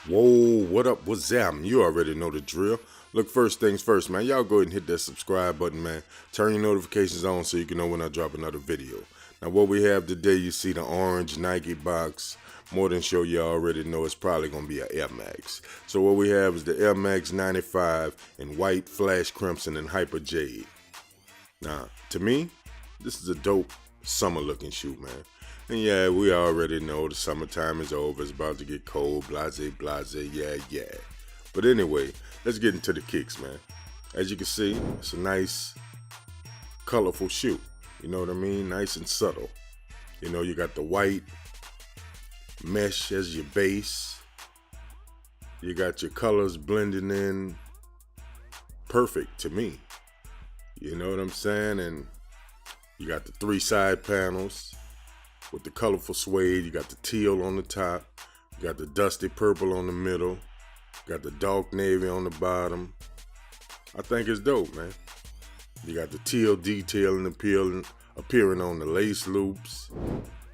Whoa, what up, what's up? You already know the drill. Look, first things first, man. Y'all go ahead and hit that subscribe button, man. Turn your notifications on so you can know when I drop another video. Now, what we have today, you see the orange Nike box. More than sure you already know it's probably going to be an Air Max. So what we have is the Air Max 95 in white, flash crimson, and hyper jade. Now, to me, this is a dope summer looking shoe, man. And yeah, we already know the summertime is over. It's about to get cold, blase, yeah. But anyway, let's get into the kicks, man. As you can see, it's a nice, colorful shoe. You know what I mean? Nice and subtle. You know, you got the white mesh as your base. You got your colors blending in perfect to me. You know what I'm saying? And you got the 3 side panels with the colorful suede. You got the teal on the top. You got the dusty purple on the middle. You got the dark navy on the bottom. I think it's dope, man. You got the teal detailing appearing on the lace loops.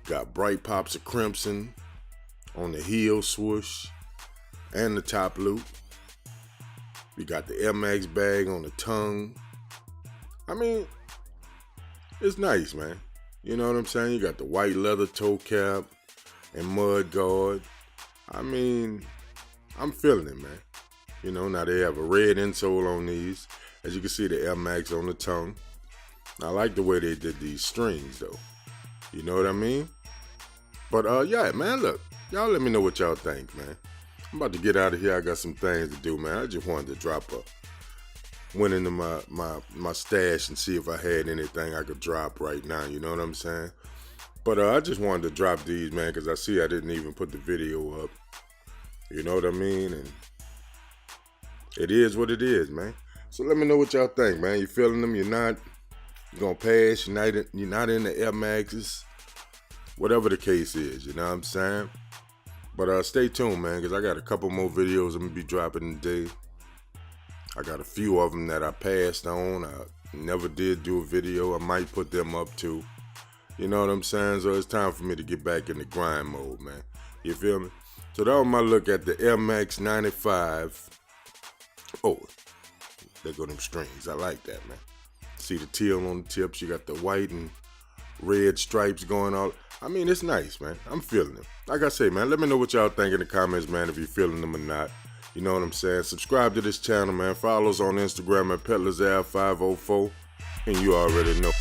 Got bright pops of crimson on the heel swoosh and the top loop. You got the Air Max bag on the tongue. I mean, it's nice, man. You know what I'm saying? You got the white leather toe cap and mud guard. I mean, I'm feeling it, man. You know, now they have a red insole on these. As you can see, the Air Max on the tongue. I like the way they did these strings, though. You know what I mean? But, yeah, man, look. Y'all let me know what y'all think, man. I'm about to get out of here. I got some things to do, man. I just wanted to went into my stash and see if I had anything I could drop right now, you know what I'm saying? But I just wanted to drop these, man, because I see I didn't even put the video up. You know what I mean? And it is what it is, man. So let me know what y'all think, man. You feeling them? You're not? You're going to pass? You're not in the Air Maxes? Whatever the case is, you know what I'm saying? But stay tuned, man, because I got a couple more videos I'm going to be dropping today. I got a few of them that I passed on. I never did do a video. I might put them up too. You know what I'm saying? So it's time for me to get back in the grind mode, man. You feel me? So that was my look at the Air Max 95. Oh, there go them strings. I like that, man. See the teal on the tips. You got the white and red stripes going on. I mean, it's nice, man. I'm feeling it. Like I say, man, let me know what y'all think in the comments, man, if you're feeling them or not. You know what I'm saying? Subscribe to this channel, man. Follow us on Instagram at PetlersAir504. And you already know.